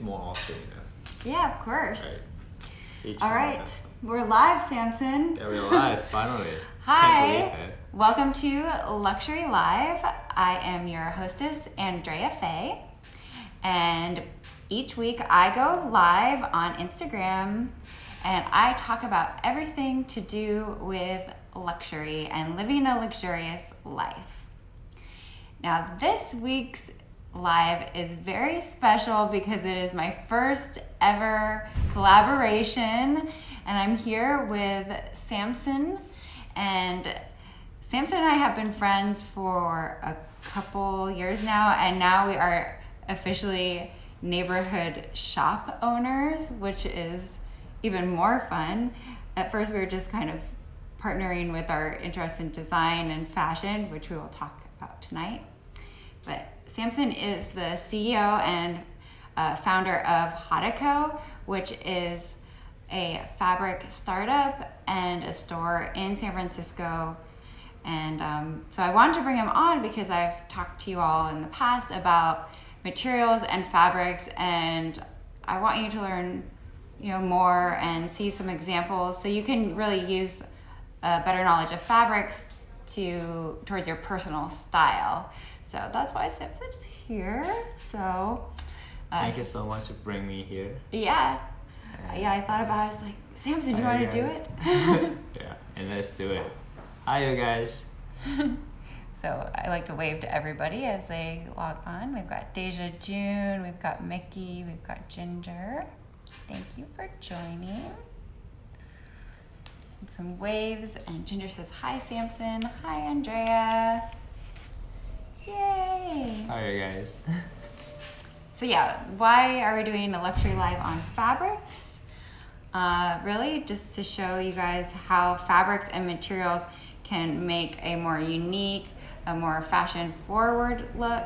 more often. Yeah, of course. Right. All right, we're live, Samson. Yeah, we're live, finally. Hi. Can't believe it. Welcome to Luxury Live. I am your hostess, Andrea Faye. And each week I go live on Instagram and I talk about everything to do with luxury and living a luxurious life. Now, this week's live is very special because it is my first ever collaboration, and I'm here with Samson. And Samson and I have been friends for a couple years now, and now we are officially neighborhood shop owners, which is even more fun. At first, we were just kind of partnering with our interest in design and fashion, which we will talk about tonight. But Samson is the CEO and founder of Hadaco, which is a fabric startup and a store in San Francisco. And so I wanted to bring him on because I've talked to you all in the past about materials and fabrics, and I want you to learn, more and see some examples so you can really use a better knowledge of fabrics towards your personal style. So that's why Samson's here. So Thank you so much for bringing me here. Yeah, I thought about it. I was like, Samson, do you want to do it? Yeah, and let's do it. Hi, you guys. So I like to wave to everybody as they log on. We've got Deja June, we've got Mickey, we've got Ginger. Thank you for joining. And some waves, and Ginger says, hi, Samson. Hi, Andrea. Yay. Hi, you guys. So yeah, why are we doing a luxury live on fabrics? Really just to show you guys how fabrics and materials can make a more unique, a more fashion forward look,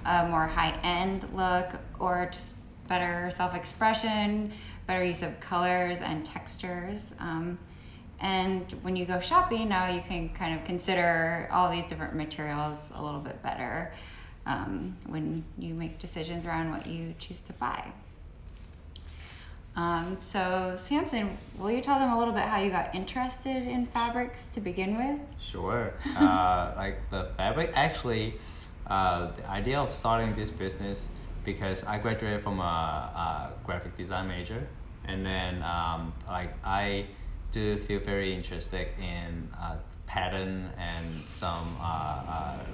a more high-end look, or just better self-expression, better use of colors and textures. And when you go shopping now, you can kind of consider all these different materials a little bit better when you make decisions around what you choose to buy. So Samson, will you tell them a little bit how you got interested in fabrics to begin with? Sure. Like the fabric, actually, the idea of starting this business, because I graduated from a graphic design major, and then I do feel very interested in pattern and some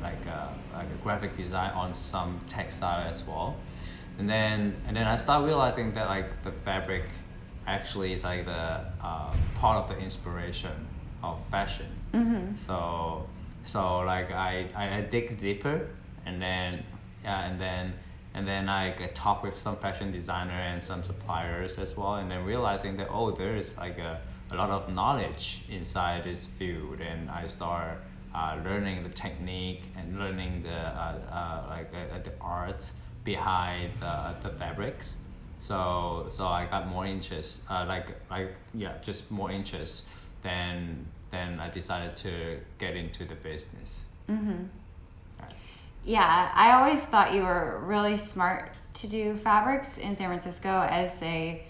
like a graphic design on some textile as well. And then I started realizing that like the fabric actually is like the part of the inspiration of fashion. Mm-hmm. So like I dig deeper, and then I talk with some fashion designer and some suppliers as well, and then realizing that there is like a lot of knowledge inside this field, and I start learning the technique and learning the arts behind the fabrics. So I got more interest, just more interest. Then I decided to get into the business. Mm-hmm. Right. Yeah, I always thought you were really smart to do fabrics in San Francisco as a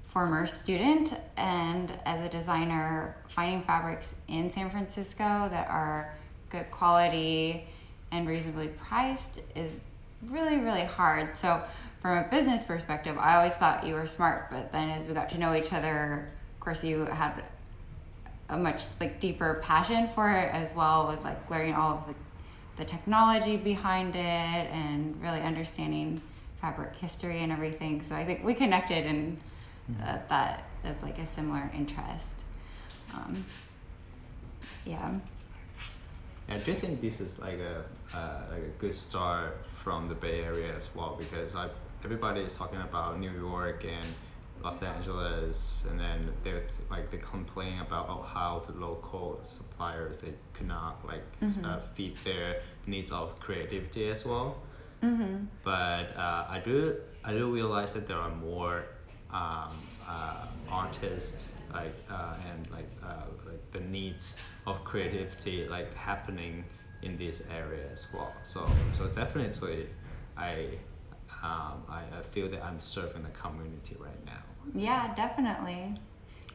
former student and as a designer. Finding fabrics in San Francisco that are good quality and reasonably priced is really, really hard. So from a business perspective, I always thought you were smart, but then as we got to know each other, of course you had a much deeper passion for it as well, with learning all of the technology behind it and really understanding fabric history and everything. So I think we connected, and that is a similar interest. Yeah. I do think this is like a good start from the Bay Area as well, because everybody is talking about New York and Los Angeles, and then they complain about how the local suppliers, they could not feed their needs of creativity as well. Mm-hmm. But I do realize that there are more artists and the needs of creativity happening in this area as well. So definitely I I feel that I'm serving the community right now. Yeah, definitely.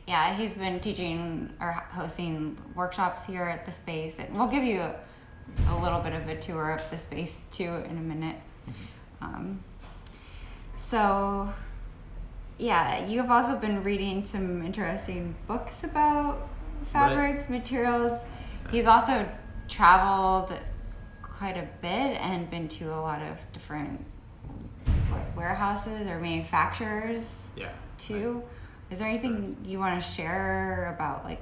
Yeah, he's been teaching or hosting workshops here at the space, and we'll give you a little bit of a tour of the space too in a minute. So, yeah, you have also been reading some interesting books about fabrics, materials. He's also traveled quite a bit and been to a lot of different warehouses or manufacturers too. Is there anything you want to share about like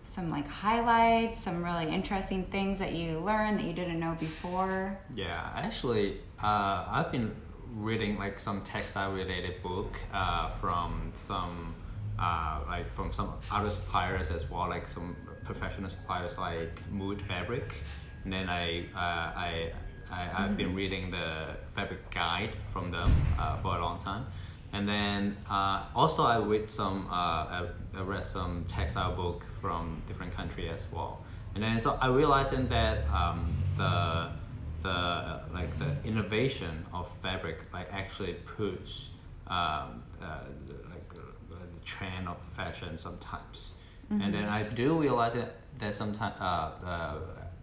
some like highlights, some really interesting things that you learned that you didn't know before? Yeah, actually, I've been reading like some textile related book from some from some other suppliers as well, like some professional suppliers like Mood Fabric, and then I've been reading the fabric guide from them for a long time. And then also I read some textile book from different countries as well. And then so I realized in that the innovation of fabric like actually push the trend of fashion sometimes. And then I do realize that sometimes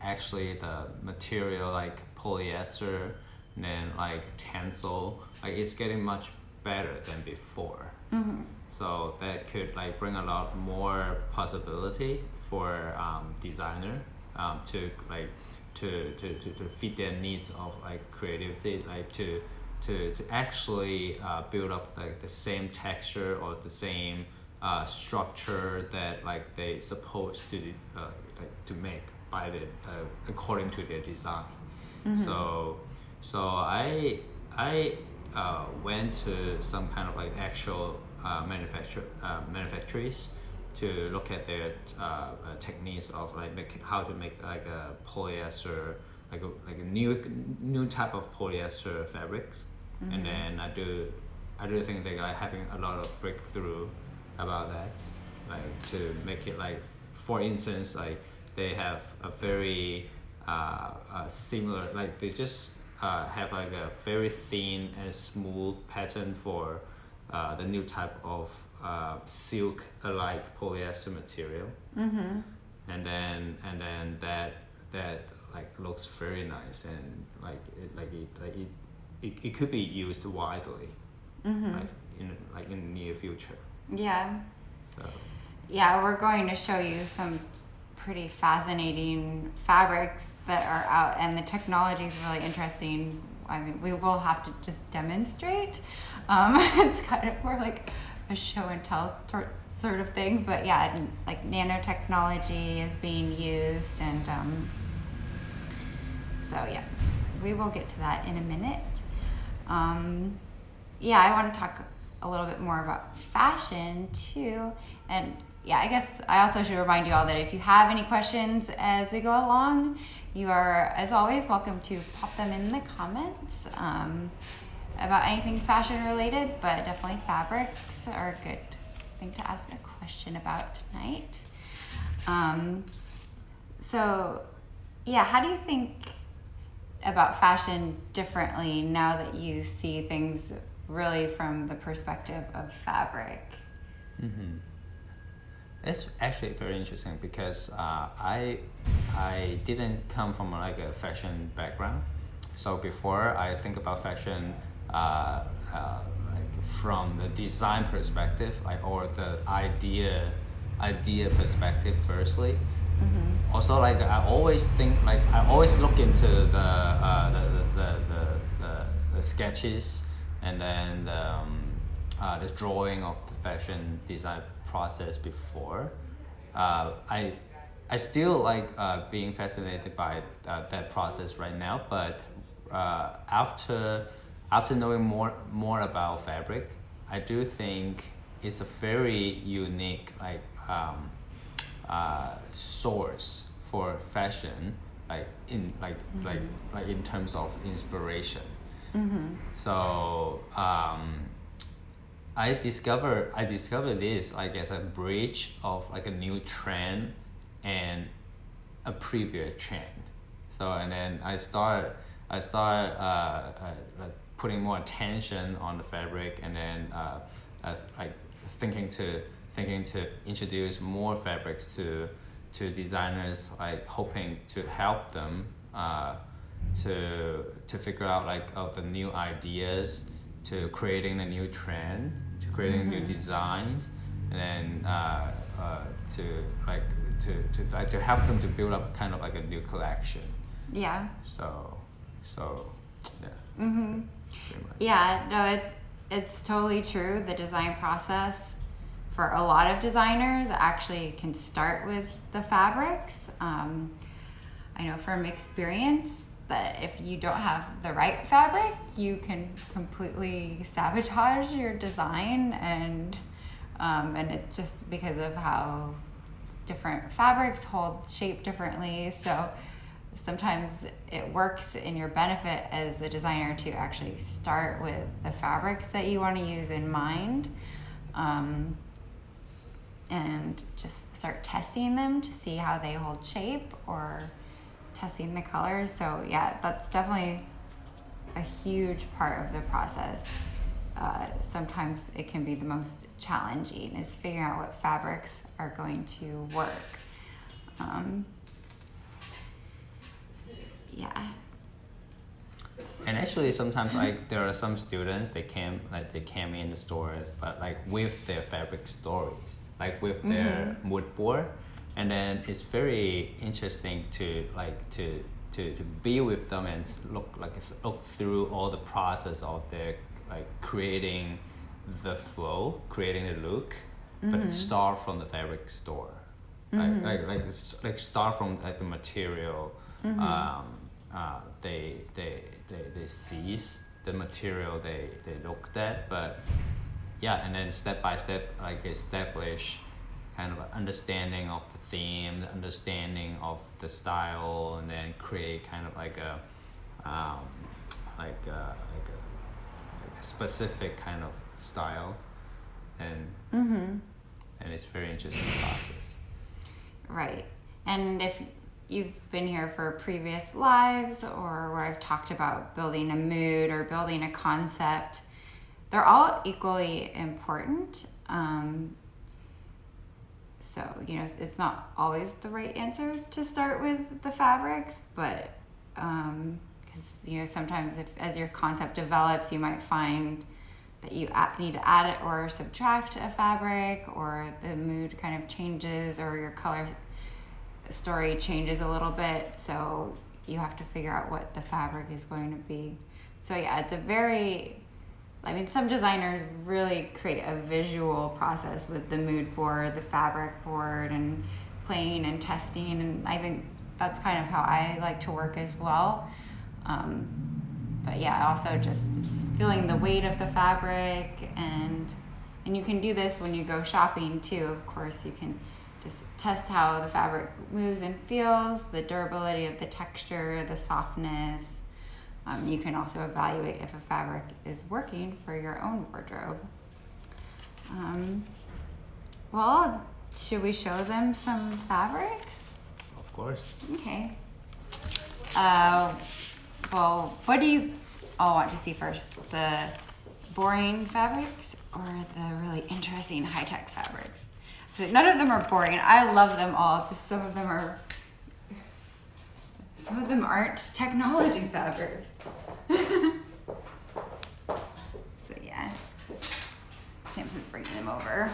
actually the material like polyester and then like tencel like it's getting much better than before. So that could like bring a lot more possibility for designer to fit their needs of like creativity, like to actually build up like the same texture or the same structure that like they supposed to to make by the according to their design. So I went to some kind of like actual manufacturers to look at their techniques of like how to make like a polyester, like a new type of polyester fabrics. And then I do think they're like having a lot of breakthrough about that, like to make it like, for instance, like they have a very similar, like they just have like a very thin and smooth pattern for the new type of silk alike polyester material. And then that like looks very nice, and it could be used widely like in the near future. Yeah. So yeah, we're going to show you some pretty fascinating fabrics that are out, and the technology is really interesting. I mean, we will have to just demonstrate. It's kind of more like a show and tell sort of thing, but yeah, like nanotechnology is being used, and so yeah, we will get to that in a minute. Yeah, I want to talk a little bit more about fashion too, and yeah, I guess I also should remind you all that if you have any questions as we go along, you are, as always, welcome to pop them in the comments about anything fashion related, but definitely fabrics are a good thing to ask a question about tonight. So yeah, how do you think about fashion differently now that you see things really from the perspective of fabric? It's actually very interesting because I didn't come from like a fashion background. So before I think about fashion like from the design perspective, like, or the idea perspective firstly. Also, like I always think, like I always look into the sketches and then the drawing of the fashion design process before. I still like being fascinated by that process right now, but after knowing more about fabric, I do think it's a very unique like source for fashion, like in like in terms of inspiration. So I discovered this like as a bridge of like a new trend and a previous trend. So and then I start putting more attention on the fabric, and then like thinking to introduce more fabrics to designers, like hoping to help them to figure out like the new ideas, to creating a new trend, to creating new designs, and then to help them to build up kind of like a new collection. Yeah. So yeah. Mm-hmm. Yeah, no, it's totally true. The design process for a lot of designers actually can start with the fabrics. I know from experience that if you don't have the right fabric, you can completely sabotage your design, and it's just because of how different fabrics hold shape differently. So sometimes it works in your benefit as a designer to actually start with the fabrics that you want to use in mind, and just start testing them to see how they hold shape, or testing the colors. So yeah, that's definitely a huge part of the process. Sometimes it can be the most challenging, is figuring out what fabrics are going to work. Yeah. And actually, sometimes like there are some students, they came in the store, but like with their fabric stories, like with their mood board, and then it's very interesting to be with them and look through all the process of their like creating the flow, creating the look, but start from the fabric store, like start from like the material. They seize the material they looked at, but yeah, and then step by step like establish kind of an understanding of the theme, the understanding of the style, and then create kind of like a specific kind of style, and it's very interesting process. Right. And if you've been here for previous lives, or where I've talked about building a mood or building a concept, they're all equally important. So, it's not always the right answer to start with the fabrics, but because, sometimes as your concept develops, you might find that you need to add it or subtract a fabric, or the mood kind of changes, or your color story changes a little bit, so you have to figure out what the fabric is going to be. So yeah, it's some designers really create a visual process with the mood board, the fabric board, and playing and testing, and I think that's kind of how I like to work as well. But yeah, also just feeling the weight of the fabric, and you can do this when you go shopping too. Of course, you can just test how the fabric moves and feels, the durability of the texture, the softness. You can also evaluate if a fabric is working for your own wardrobe. Well, should we show them some fabrics? Of course. Okay. Well, what do you all want to see first? The boring fabrics or the really interesting high-tech fabrics? So none of them are boring. I love them all. Just some of them aren't technology fabrics. So yeah, Samson's bringing them over.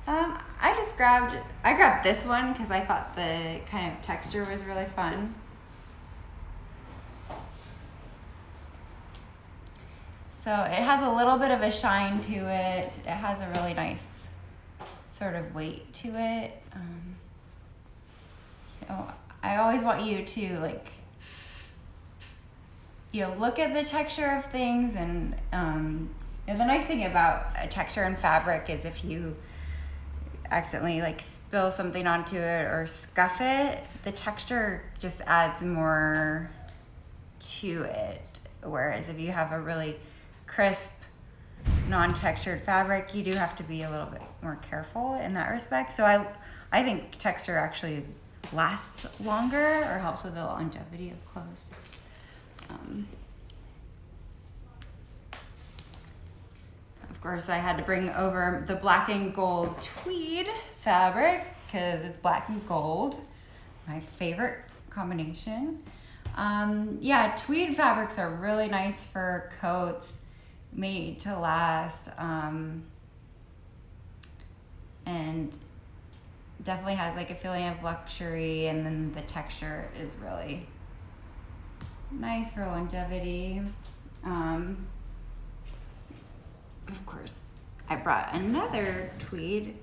I grabbed this one because I thought the kind of texture was really fun. So it has a little bit of a shine to it. It has a really nice sort of weight to it. I always want you to look at the texture of things, and the nice thing about a texture and fabric is if you accidentally spill something onto it or scuff it, the texture just adds more to it. Whereas if you have a really crisp, non-textured fabric, you do have to be a little bit more careful in that respect. So I think texture actually lasts longer or helps with the longevity of clothes. Of course, I had to bring over the black and gold tweed fabric because it's black and gold, my favorite combination. Yeah, tweed fabrics are really nice for coats, made to last, and definitely has like a feeling of luxury, and then the texture is really nice for longevity. Of course, I brought another tweed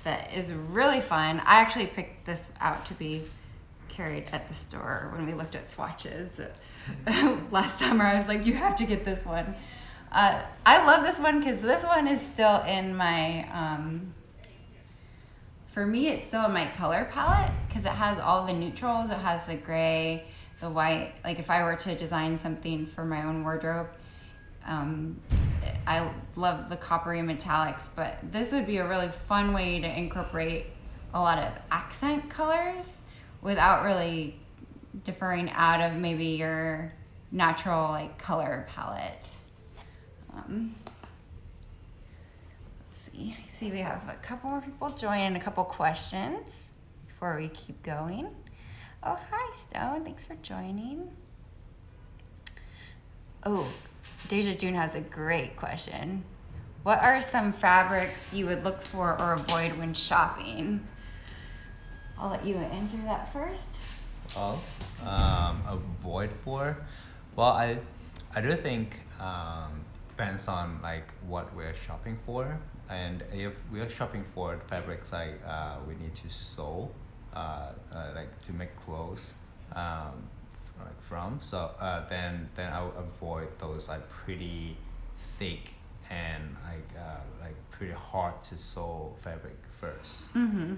that is really fun. I actually picked this out to be carried at the store when we looked at swatches last summer. I was like, you have to get this one. I love this one because this one is still in my, for me, it's still in my color palette because it has all the neutrals. It has the gray, the white. Like if I were to design something for my own wardrobe, I love the coppery metallics, but this would be a really fun way to incorporate a lot of accent colors without really differing out of maybe your natural like color palette. Let's see. I see we have a couple more people join and a couple questions before we keep going. Oh, hi Stone, thanks for joining. Oh, Deja June has a great question. What are some fabrics you would look for or avoid when shopping? I'll let you answer that first. Avoid for? Well, I do think depends on like what we're shopping for, and if we are shopping for fabrics like we need to sew, like to make clothes, like from, so then I would avoid those like pretty thick and like pretty hard to sew fabric first. Mm-hmm.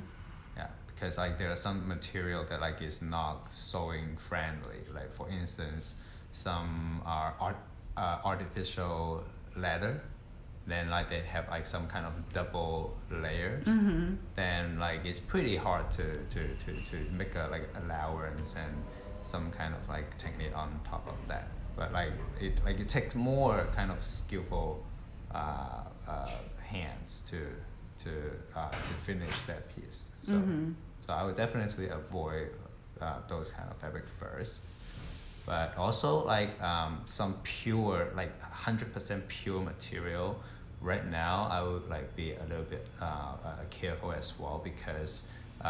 Yeah, because like there are some material that like is not sewing friendly. Like for instance, some are artificial leather. Then like they have like some kind of double layers. Mm-hmm. Then like it's pretty hard to make a like allowance and some kind of like technique on top of that. But like it takes more kind of skillful hands to finish that piece. So so I would definitely avoid those kind of fabric first. But also like some pure, like 100% pure material. Right now, I would like be a little bit careful as well, because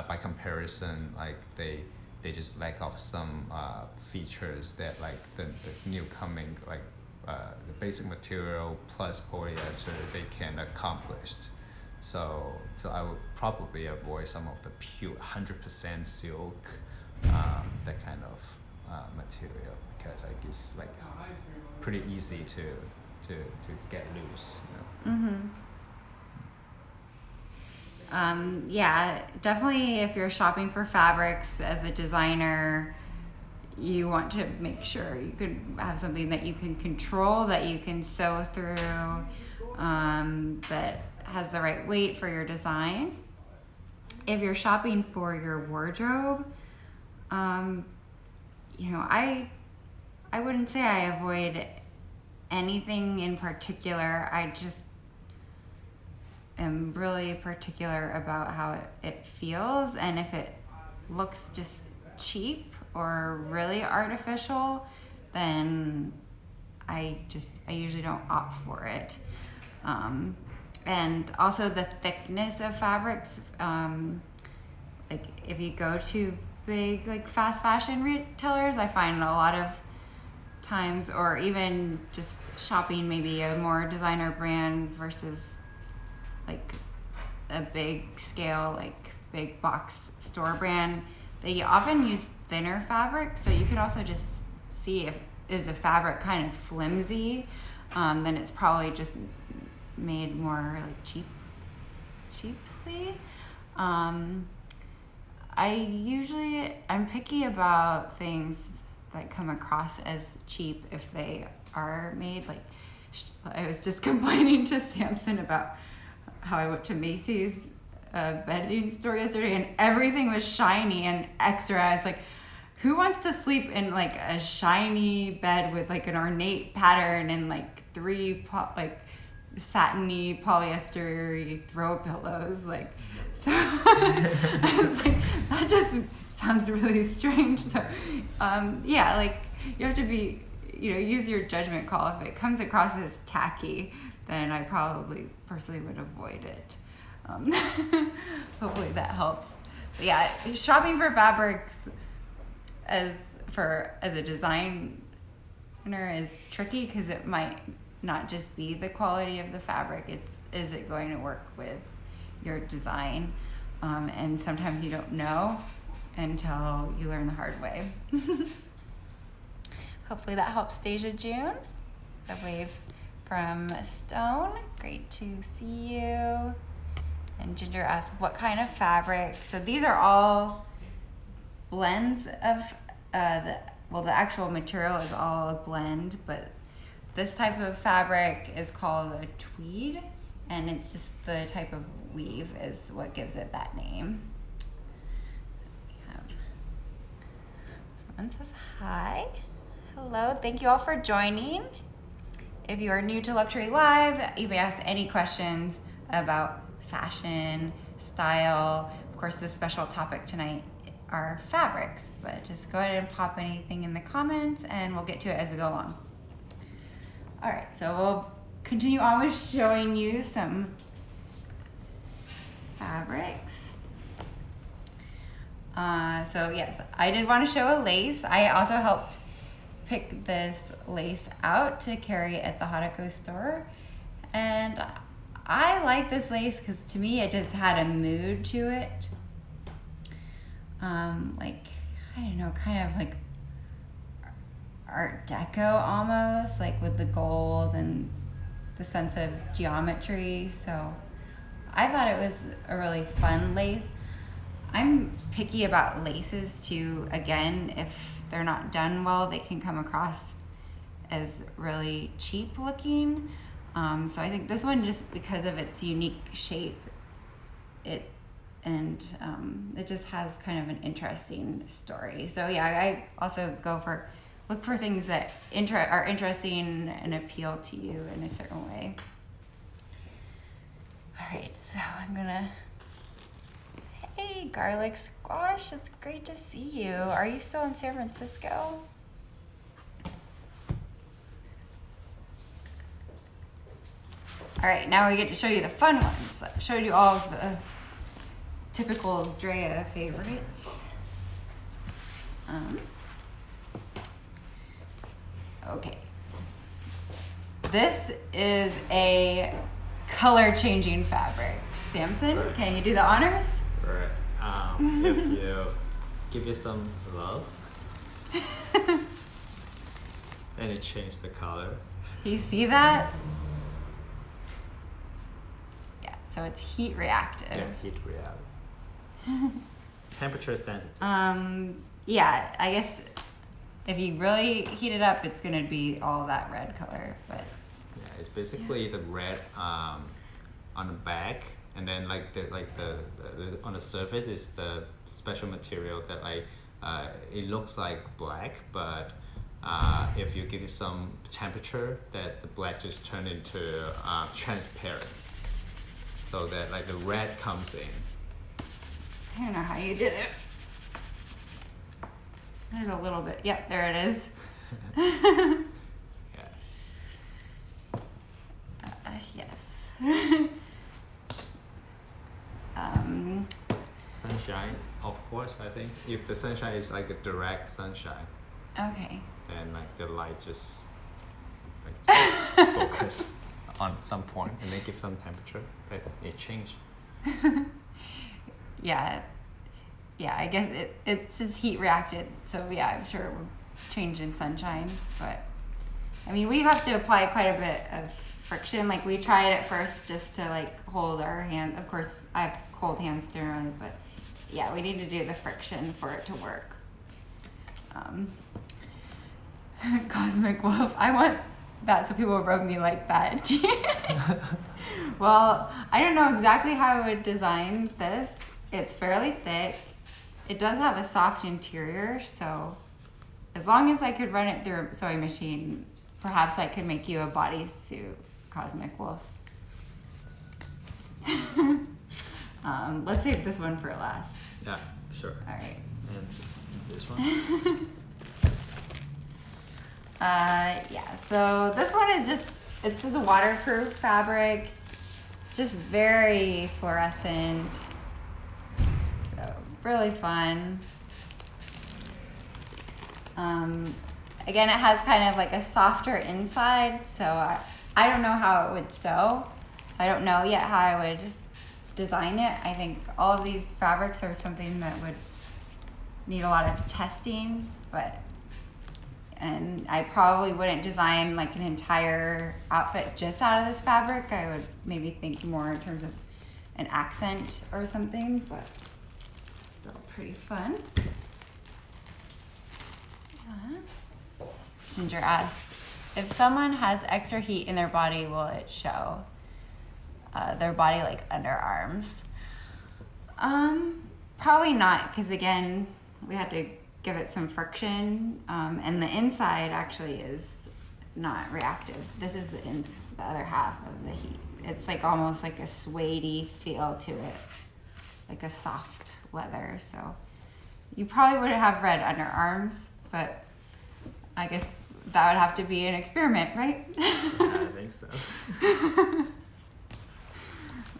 by comparison, like they just lack of some features that like the new coming like the basic material plus polyester they can accomplish. So I would probably avoid some of the pure 100% silk, that kind of material, because like it's like pretty easy to get loose. You know? Yeah, definitely if you're shopping for fabrics as a designer, you want to make sure you could have something that you can control, that you can sew through, that has the right weight for your design. If you're shopping for your wardrobe, you know, I wouldn't say I avoid anything in particular. I just am really particular about how it feels, and if it looks just cheap or really artificial, then I usually don't opt for it. And also the thickness of fabrics, like if you go to big like fast fashion retailers, I find a lot of times, or even just shopping maybe a more designer brand versus like a big scale, like big box store brand, they often use thinner fabric. So you could also just see if is a fabric kind of flimsy, then it's probably just made more like cheaply. I'm picky about things that come across as cheap if they are made like, I was just complaining to Samson about how I went to Macy's bedding store yesterday and everything was shiny and extra. I was like, who wants to sleep in like a shiny bed with like an ornate pattern and like three satiny polyester throw pillows, like, so I was like, that just sounds really strange. So yeah, like, you have to be, use your judgment call. If it comes across as tacky, then I probably personally would avoid it. Hopefully that helps. But yeah, shopping for fabrics as a designer is tricky, because it might not just be the quality of the fabric, is it going to work with your design? And sometimes you don't know until you learn the hard way. Hopefully that helps. Deja June, the wave from Stone, great to see you. And Ginger asked, what kind of fabric? So these are all blends of the actual material is all a blend, but this type of fabric is called a tweed, and it's just the type of weave is what gives it that name. Someone says hi. Hello, thank you all for joining. If you are new to Luxury Live, you may ask any questions about fashion, style. Of course, the special topic tonight are fabrics, but just go ahead and pop anything in the comments and we'll get to it as we go along. All right, so we'll continue on with showing you some fabrics. So yes, I did want to show a lace. I also helped pick this lace out to carry at the Hadako store. And I like this lace because to me it just had a mood to it. Like, I don't know, kind of like Art Deco almost, like with the gold and the sense of geometry. So I thought it was a really fun lace. I'm picky about laces too. Again, if they're not done well, they can come across as really cheap looking. So I think this one, just because of its unique shape, it just has kind of an interesting story. So yeah, I also look for things that are interesting and appeal to you in a certain way. All right, so I'm gonna. Hey, garlic squash, it's great to see you. Are you still in San Francisco? All right, now we get to show you the fun ones. I showed you all of the typical Drea favorites. Okay. This is a color-changing fabric. Samson, Right. Can you do the honors? Right. If you give it some love, then it changes the color. You see that? Yeah, so it's heat reactive. Yeah, heat react. Temperature sensitive. Yeah, I guess if you really heat it up, it's gonna be all that red color, but. Yeah, it's basically the red on the back, and then the on the surface is the special material that it looks like black, but if you give it some temperature, that the black just turn into transparent, so that the red comes in. I don't know how you did it. There's a little bit. Yep, there it is. Yeah. Yes. Sunshine, of course. I think if the sunshine is like a direct sunshine, Okay. then the light just focus on some point and then give some temperature, but it changed. Yeah. Yeah, I guess it's just heat reacted. So yeah, I'm sure it will change in sunshine. But I mean, we have to apply quite a bit of friction. Like, we tried at first just to hold our hand. Of course, I have cold hands generally, but yeah, we need to do the friction for it to work. Cosmic Wolf. I want that so people rub me like that. Well, I don't know exactly how I would design this. It's fairly thick. It does have a soft interior, so as long as I could run it through a sewing machine, perhaps I could make you a bodysuit, Cosmic Wolf. Let's save this one for last. Yeah, sure. All right. And this one? Yeah, so this one is it's just a waterproof fabric, just very fluorescent, so really fun. Again, it has kind of like a softer inside, so I don't know how it would sew, so I don't know yet how I would design it. I think all of these fabrics are something that would need a lot of testing, and I probably wouldn't design like an entire outfit just out of this fabric. I would maybe think more in terms of an accent or something, but still pretty fun. Ginger asks, if someone has extra heat in their body, will it show? Their body like underarms? Probably not, because again, we had to give it some friction, and the inside actually is not reactive. This is the other half of the heat. It's like almost like a suede-y feel to it, like a soft leather. So you probably wouldn't have red underarms, but I guess that would have to be an experiment, right? Yeah, I think so.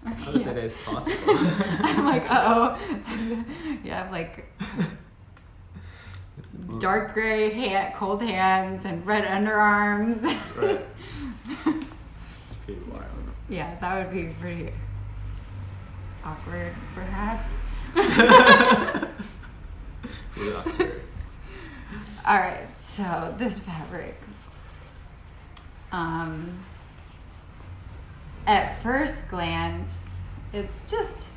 How to say that is possible? I'm like, you have like dark gray cold hands and red underarms. Right. It's pretty wild. Yeah, that would be pretty awkward, perhaps. Pretty awkward. All right, so this fabric. At first glance, it's just,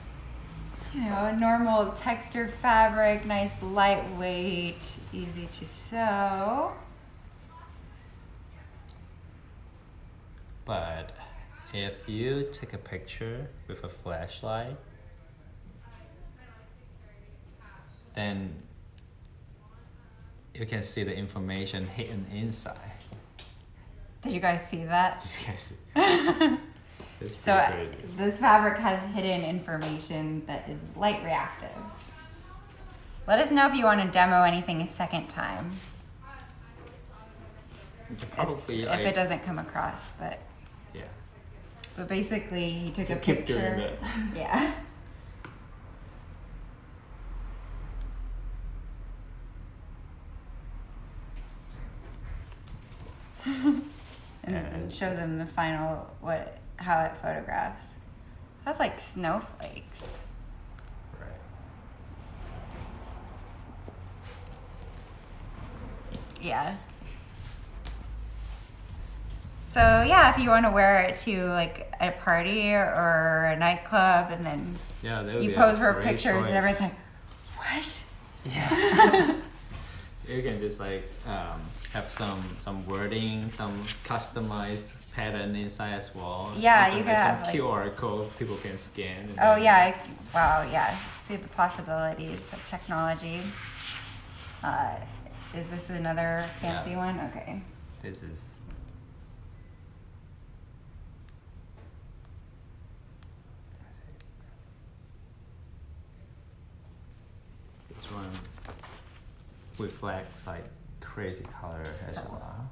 a normal textured fabric, nice lightweight, easy to sew. But if you take a picture with a flashlight, then you can see the information hidden inside. Did you guys see that? Did you guys see that? It's So pretty crazy. this fabric has hidden information that is light reactive. Let us know if you want to demo anything a second time. It's probably If it doesn't come across, but basically he took a keep doing picture. it. Yeah. and show them the final how it photographs. That's like snowflakes. Right. Yeah. So yeah, if you want to wear it to like a party or a nightclub, and then you pose for pictures, and everyone's like, "What?" Yeah. You can just like have some wording, some customized pattern inside as well. Yeah, you can have have some QR code people can scan. Oh yeah! Wow, yeah. See the possibilities of technology. Is this another fancy one? Okay. This is. This one reflects like crazy color as well.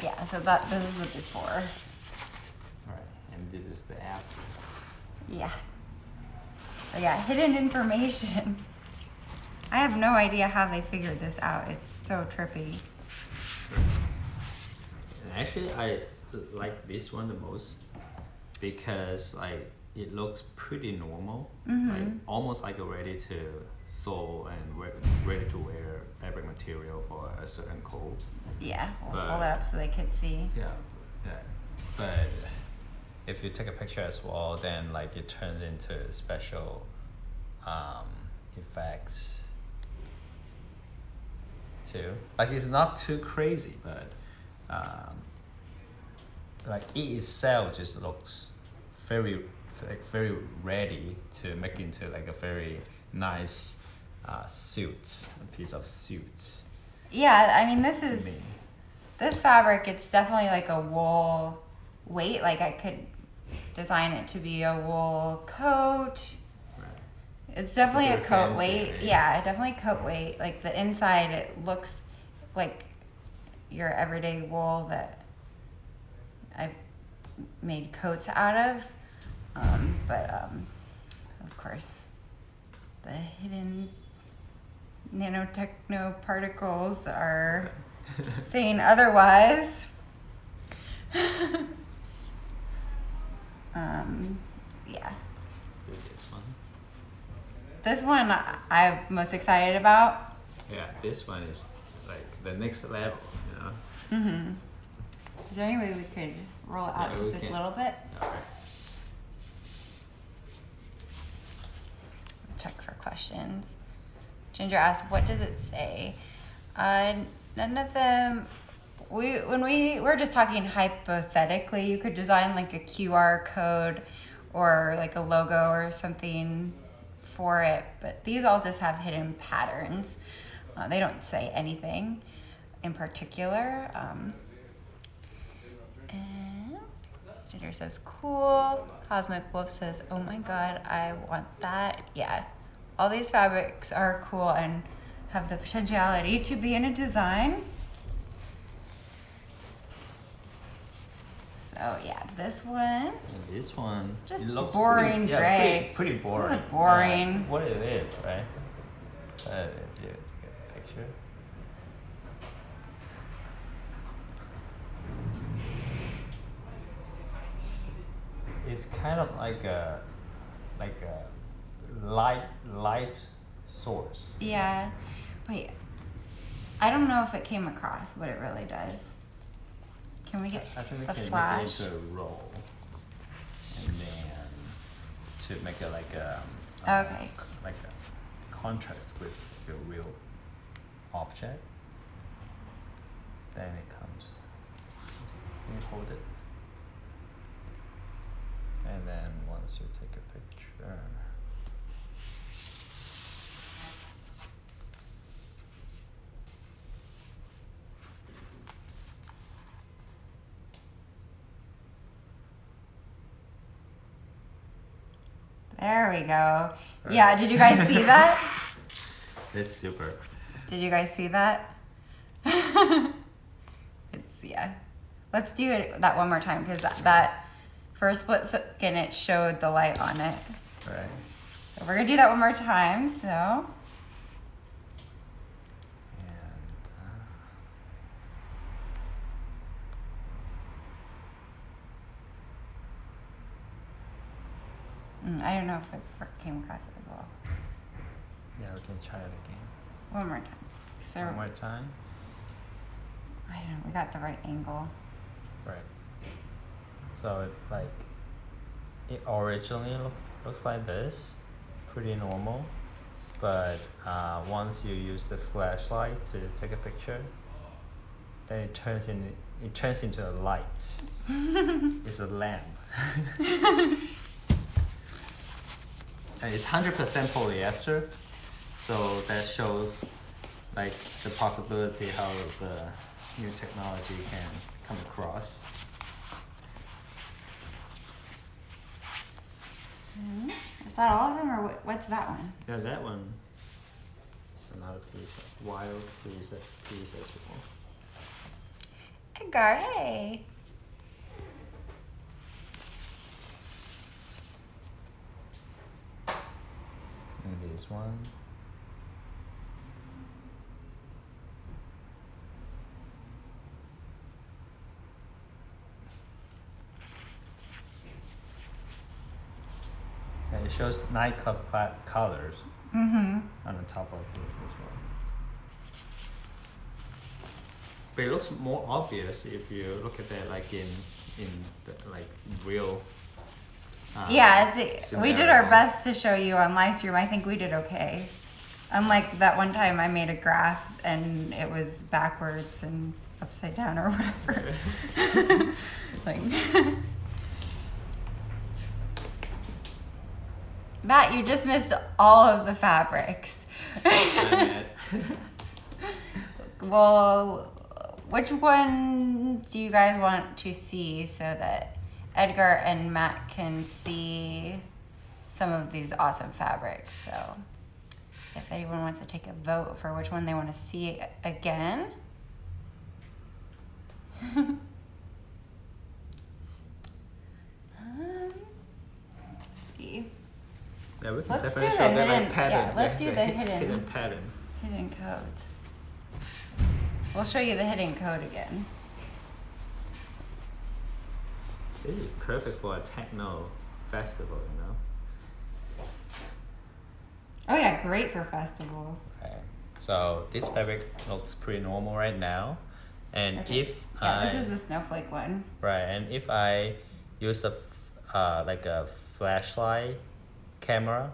Yeah, so this is the before. Right, and this is the after. Yeah. So yeah, hidden information. I have no idea how they figured this out. It's so trippy. And actually, I like this one the most because like it looks pretty normal, like almost like a ready to sew and ready to wear fabric material for a certain code. Yeah, we'll hold it up so they could see. Yeah. But if you take a picture as well, then like it turns into special effects too. Like it's not too crazy, but like it itself just looks very ready to make into like a very nice suit, a piece of suit. Yeah, I mean this fabric, it's definitely like a wool weight. Like I could design it to be a wool coat. Right. It's definitely a Very coat fancy, weight. right? Yeah, definitely coat weight. Like the inside, it looks like your everyday wool that I've made coats out of. But of course, the hidden nanotechno particles are saying otherwise. Yeah. Let's do this one. This one I'm most excited about. Yeah, this one is like the next level, you know. Mm-hmm. Is there any way we could roll it out Yeah, just we a can. little bit? All right. Check for questions. Ginger asked, "What does it say?" None of them. When we were just talking hypothetically, you could design like a QR code or like a logo or something for it, but these all just have hidden patterns. They don't say anything in particular. And Ginger says, "Cool." Cosmic Wolf says, "Oh my god, I want that." Yeah, all these fabrics are cool and have the potentiality to be in a design. So yeah, this one. And this one Just it looks boring pretty, gray. pretty boring. This is boring. What it is, right? If you get a picture. It's kind of like a light source. Yeah. Wait. I don't know if it came across what it really does. Can we get I think we the can flash? make it into a roll, and then to make it like a Okay. like a contrast with the real object. Then it comes. Can you hold it? And then once you take a picture. There we go. Yeah, did you guys see that? It's super. Did you guys see that? Yeah. Let's do it that one more time because that for a split second it showed the light on it. Right. So we're gonna do that one more time. So And I don't know if it came across it as well. yeah, we can try it again. One more time. So One more time. I don't know. We got the right angle. Right. So it originally looks like this, pretty normal, but once you use the flashlight to take a picture, then it turns into a light. It's a lamp. And it's 100% polyester, so that shows like the possibility how the new technology can come across. Is that all of them, or what's that one? Yeah, that one is another piece, wild piece as well. Edgar, hey. And this one. And it shows nightclub colors on the top of this one. But it looks more obvious if you look at that like in the like real. Yeah, we did our scenario. best to show you on live stream. I think we did okay. Unlike that one time I made a graph and it was backwards and upside down or whatever. Like, Matt, you just missed all of the fabrics. Well, which one do you guys want to see so that Edgar and Matt can see some of these awesome fabrics. So if anyone wants to take a vote for which one they want to see again. Let's see. Yeah, we can Let's definitely do show the the hidden- like pattern. yeah, let's do the hidden hidden- pattern. Hidden codes. We'll show you the hidden code again. This is perfect for a techno festival, you know. Oh yeah, great for festivals. Okay. So this fabric looks pretty normal right now, and Okay. if This is the snowflake one. right, and if I use like a flashlight camera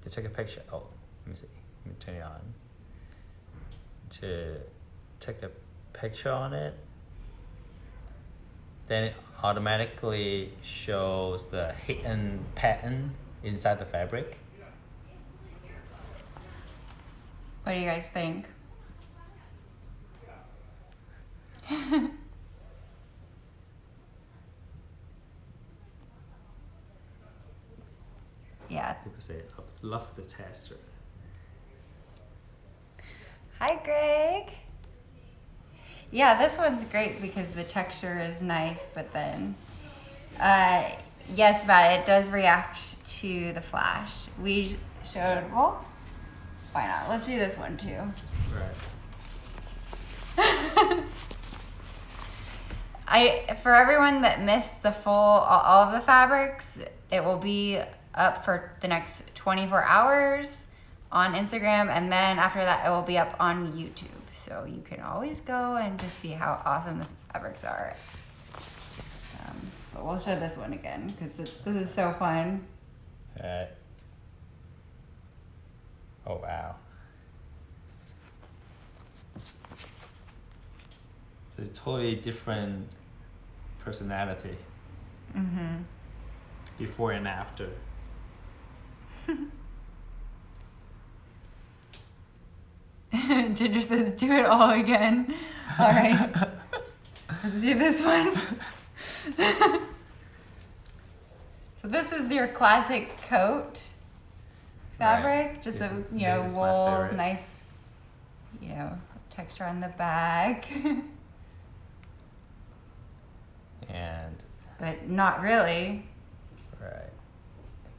to take a picture. Oh, let me see. Let me turn it on. To take a picture on it, then it automatically shows the hidden pattern inside the fabric. What do you guys think? Yeah. People say, love the texture. Hi, Greg. Yeah, this one's great because the texture is nice, but then, yes, Matt, it does react to the flash. We showed, well, why not? Let's do this one too. Right. For everyone that missed the full, all of the fabrics, it will be up for the next 24 hours on Instagram, and then after that, it will be up on YouTube. So you can always go and just see how awesome the fabrics are. But we'll show this one again because this is so fun. Alright. Oh wow. It's a totally different personality. Mm-hmm. Before and after. Ginger says, do it all again. All right. Let's do this one. So this is your classic coat fabric. Right. Just This a, is- you know, this is my wool, favorite. nice, you know, texture on the back. And But not really. right.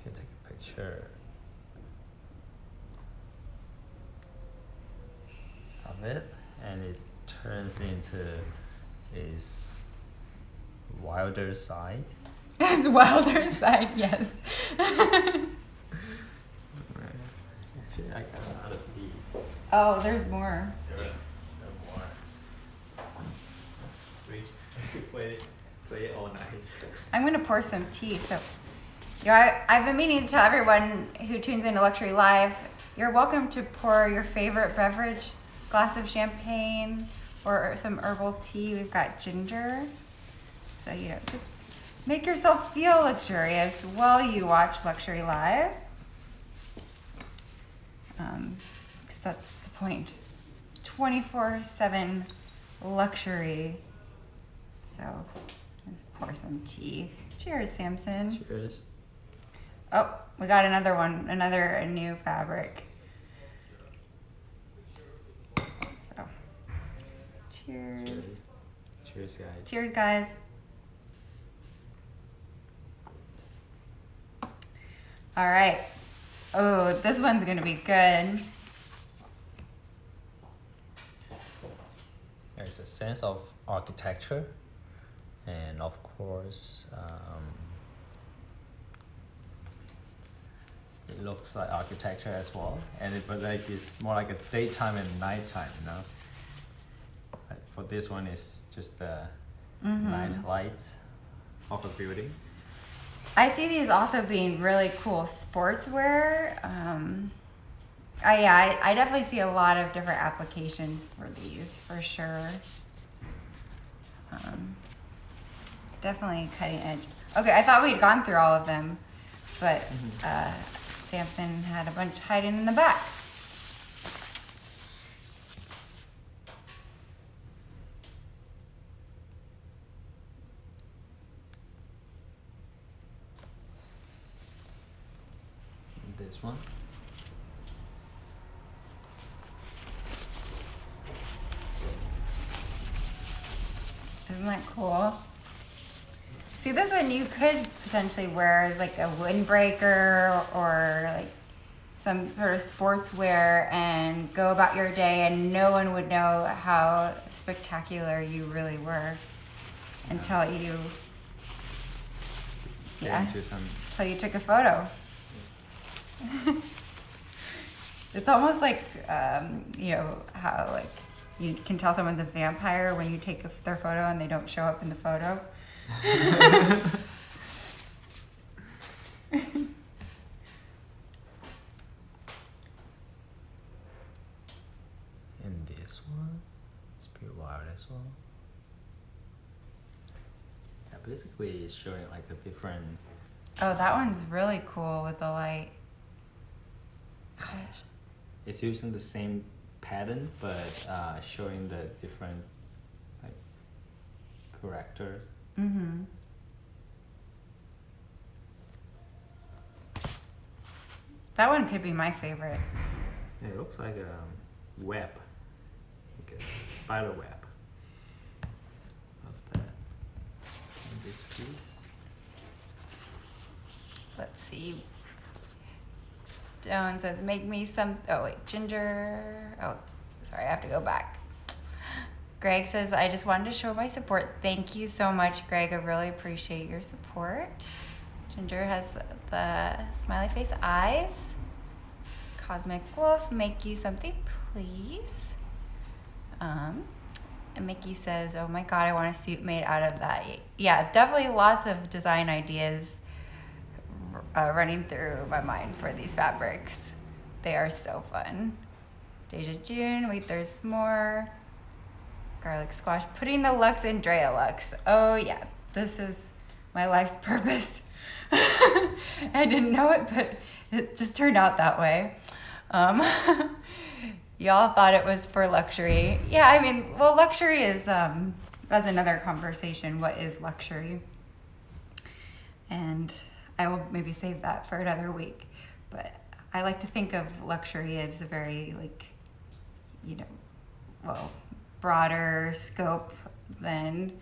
If you take a picture of it and it turns into its wilder side. It's wilder side, yes. Actually, I got another piece. Oh, there's more. There are more. We play it all night. I'm gonna pour some tea. So, you know, I've been meaning to tell everyone who tunes into Luxury Live, you're welcome to pour your favorite beverage, glass of champagne, or some herbal tea. We've got ginger. So, you know, just make yourself feel luxurious while you watch Luxury Live. Because that's the point. 24/7 luxury. So, let's pour some tea. Cheers, Samson. Cheers. Oh, we got another one, a new fabric. So, cheers. Cheers, guys. Cheers, guys. All right. Oh, this one's gonna be good. There's a sense of architecture, and of course, it looks like architecture as well. And but like it's more like a daytime and nighttime, you know. Like for this one, it's just the nice lights of a building. I see these also being really cool sportswear. I definitely see a lot of different applications for these, for sure. Definitely cutting edge. Okay, I thought we had gone through all of them, but Samson had a bunch hiding in the back. this one. Isn't that cool? See, this one you could potentially wear as like a windbreaker or like some sort of sportswear and go about your day, and no one would know how spectacular you really were until you until you took a photo. It's almost like how like you can tell someone's a vampire when you take their photo and they don't show up in the photo. And this one, it's pretty wild as well. Yeah, basically it's showing like a different. Oh, that one's really cool with the light. Gosh. It's using the same pattern, but showing the different like characters. Mm-hmm. That one could be my favorite. Yeah, it looks like a web, like a spider web of that. And this piece. Let's see. Stone says, make me some. Oh, wait. Ginger. Oh, sorry. I have to go back. Greg says, I just wanted to show my support. Thank you so much, Greg. I really appreciate your support. Ginger has the smiley face eyes. Cosmic Wolf, make you something, please. And Mickey says, oh my God, I want a suit made out of that. Yeah, definitely lots of design ideas running through my mind for these fabrics. They are so fun. Deja June, wait, there's more. Garlic squash, putting the Lux in Drea Lux. Oh yeah, this is my life's purpose. I didn't know it, but it just turned out that way. Y'all thought it was for luxury. Yeah, I mean, well, luxury is, that's another conversation. What is luxury? And I will maybe save that for another week. But I like to think of luxury as a very, like, broader scope than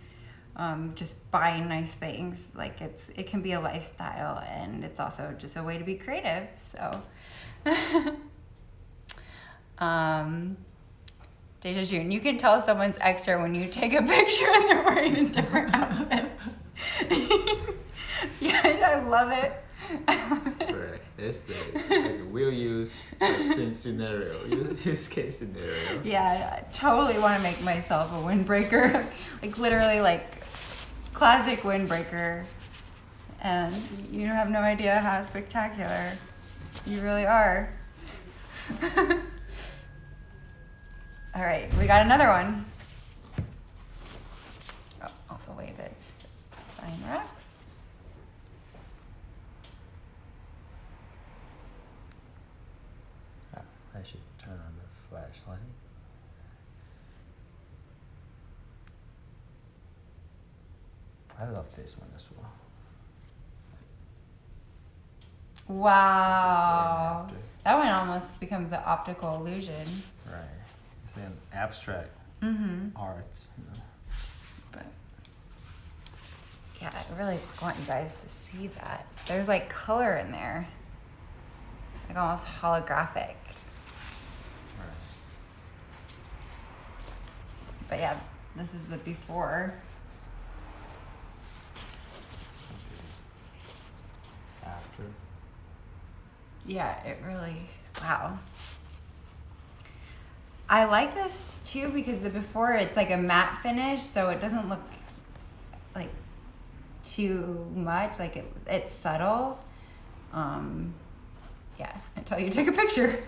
just buying nice things. Like it can be a lifestyle, and it's also just a way to be creative. So Deja June, you can tell someone's extra when you take a picture and they're wearing a different outfit. Yeah, I love it. Right. It's the we'll use scenario, use case scenario. Yeah, I totally want to make myself a windbreaker. Like literally like classic windbreaker. And you have no idea how spectacular you really are. All right, we got another one. Oh, also wait, it's Steinrex. I should turn on the flashlight. I love this one as well. Wow. That one almost becomes an optical illusion. Right. It's an abstract arts, But yeah, I really want you guys to see that. There's like color in there. Like almost holographic. Right. But yeah, this is the before. After. Yeah, it really, wow. I like this too because the before it's like a matte finish, so it doesn't look like too much, like it's subtle. Yeah, until you take a picture.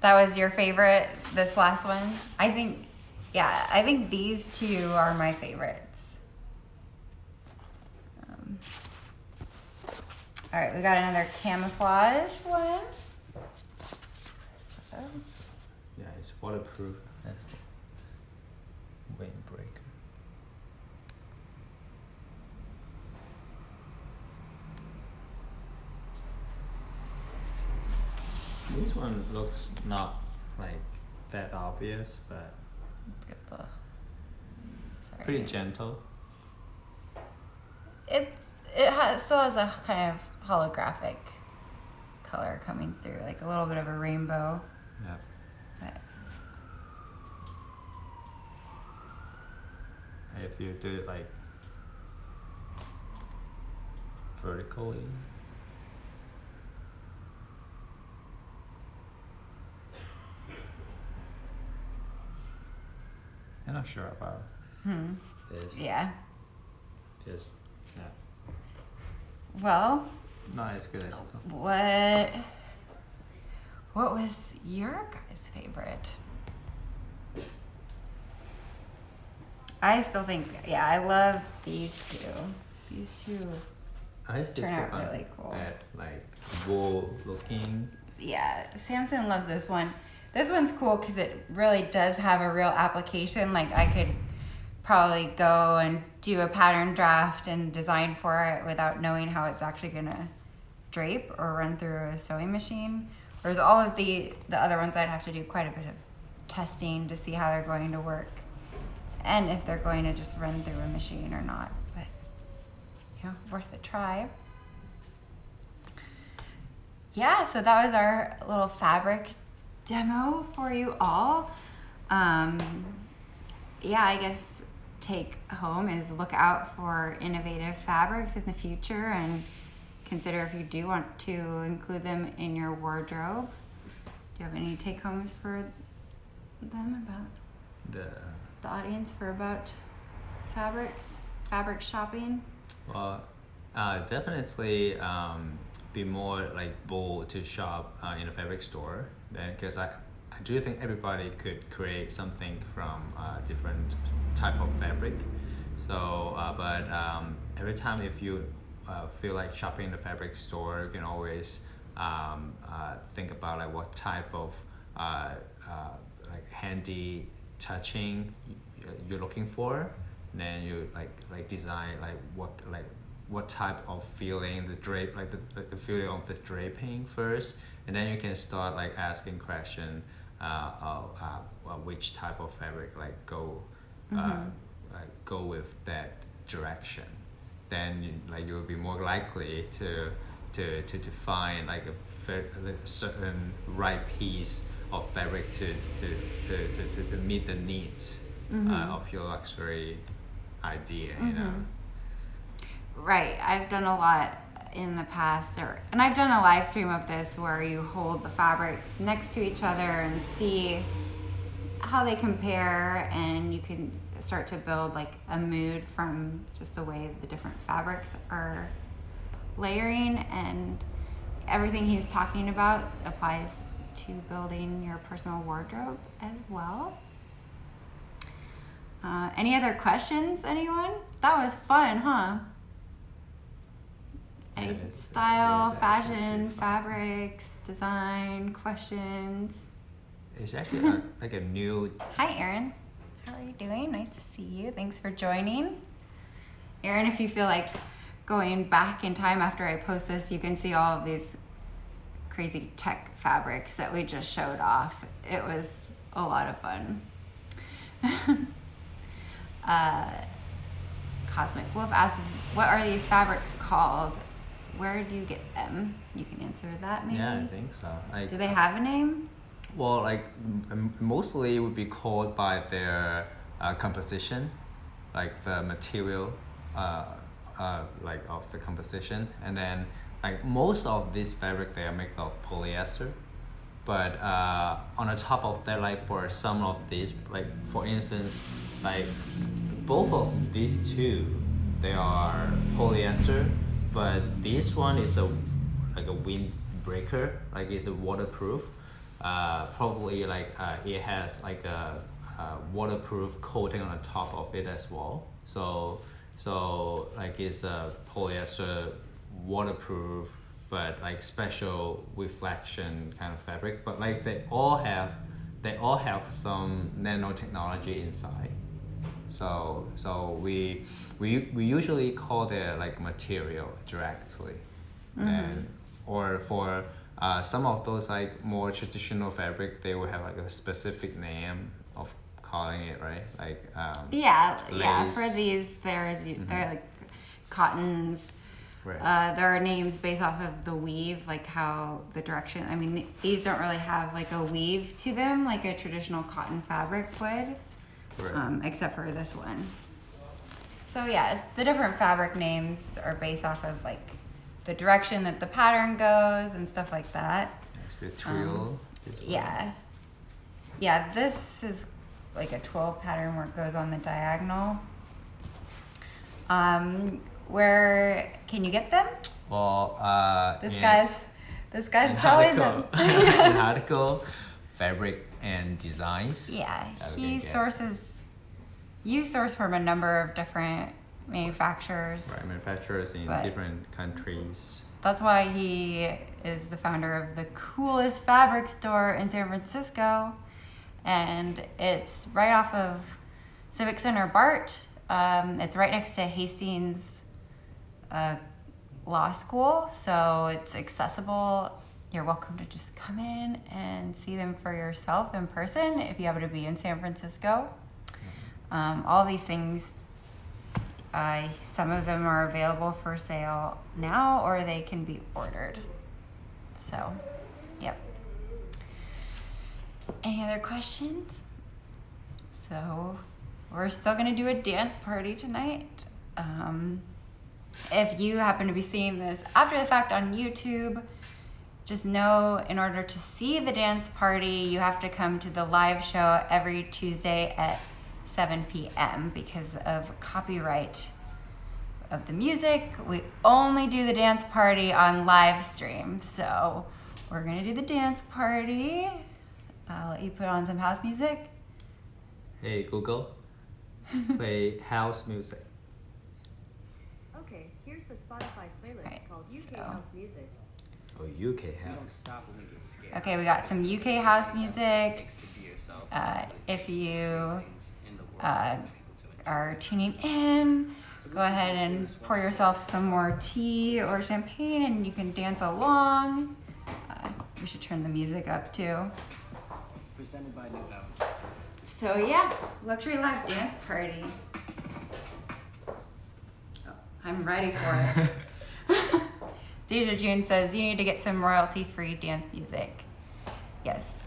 That was your favorite, this last one? I think these two are my favorites. All right, we got another camouflage one. Yeah, it's waterproof. That's windbreaker. one looks not like that obvious, but Sorry. pretty gentle. Still has a kind of holographic color coming through, like a little bit of a rainbow. Yeah. But If you do it like vertically. I'm not sure about this. yeah. Just yeah. Well, Not as good as what was your guys' favorite? I still think, yeah, I love these two. These two. I still Turn out find really cool. that like wool looking. Yeah, Samson loves this one. This one's cool because it really does have a real application. Like I could probably go and do a pattern draft and design for it without knowing how it's actually gonna drape or run through a sewing machine. Whereas all of the other ones, I'd have to do quite a bit of testing to see how they're going to work and if they're going to just run through a machine or not. But worth a try. Yeah, so that was our little fabric demo for you all. I guess take home is look out for innovative fabrics in the future and consider if you do want to include them in your wardrobe. Do you have any take homes for them about the audience for about fabric shopping? Well, definitely be more like bold to shop in a fabric store, because I do think everybody could create something from different type of fabric. So, but every time if you feel like shopping in the fabric store, you can always think about like what type of like handy touching you're looking for. And then you like design like what type of feeling the drape, like the feeling of the draping first, and then you can start like asking question which type of fabric like go with that direction. Then you'll be more likely to find like a certain right piece of fabric to meet the needs of your luxury idea, you know. Right. I've done a lot in the past, and I've done a live stream of this where you hold the fabrics next to each other and see how they compare, and you can start to build like a mood from just the way the different fabrics are layering, and everything he's talking about applies to building your personal wardrobe as well. Any other questions, anyone? That was fun, huh? Any style, fashion, fabrics, design, questions? It's actually like a new... Hi, Erin. How are you doing? Nice to see you. Thanks for joining. Erin, if you feel like going back in time after I post this, you can see all of these crazy tech fabrics that we just showed off. It was a lot of fun. Cosmic Wolf asked, what are these fabrics called? Where do you get them? You can answer that maybe? Yeah, I think so. Do they have a name? Well, like mostly it would be called by their composition, like the material like of the composition. And then like most of this fabric, they are made of polyester. But on the top of that, like for some of these, like for instance, like both of these two, they are polyester, but this one is like a windbreaker, like it's a waterproof. Probably like it has like a waterproof coating on the top of it as well. So like it's a polyester waterproof, but like special reflection kind of fabric. But like they all have some nanotechnology inside. So we usually call the like material directly, and or for some of those like more traditional fabric, they will have like a specific name of calling it, right? Like yeah. lace. For these, they're like cottons. Right. There are names based off of the weave, like how the direction. I mean, these don't really have like a weave to them, like a traditional cotton fabric would, Right. except for this one. So yeah, the different fabric names are based off of like the direction that the pattern goes and stuff like that. It's the trio. Yeah, this is like a 12 pattern where it goes on the diagonal. Where can you get them? Well, This guy's in selling them. in article, fabric and designs. Yeah, that we he can get. sources. You source from a number of different manufacturers. Right, manufacturers in But- different countries. That's why he is the founder of the coolest fabric store in San Francisco. And it's right off of Civic Center BART. It's right next to Hastings Law School, so it's accessible. You're welcome to just come in and see them for yourself in person if you happen to be in San Francisco. All these things, some of them are available for sale now, or they can be ordered. So, yep. Any other questions? So, we're still gonna do a dance party tonight. If you happen to be seeing this after the fact on YouTube, just know in order to see the dance party, you have to come to the live show every Tuesday at 7 p.m. because of copyright of the music. We only do the dance party on live stream. So we're gonna do the dance party. I'll let you put on some house music. Hey Google, play house music. Okay, here's the Spotify playlist Right, called UK so- House Music. Oh, UK house. Stop when you get scared. Okay, we got some UK house music. Takes to be yourself. If you In the world. are tuning in, go ahead and pour yourself some more tea or champagne and you can dance along. We should turn the music up too. Presented by New Balance. So yeah, Luxury Live dance party. Oh, I'm ready for it. Deja June says you need to get some royalty-free dance music. Yes,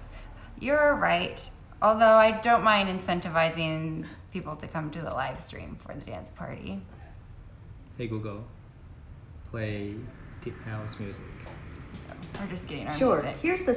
you're right. Although I don't mind incentivizing people to come to the live stream for the dance party. Hey Google, play deep house music. So we're just getting our Sure, music. here's the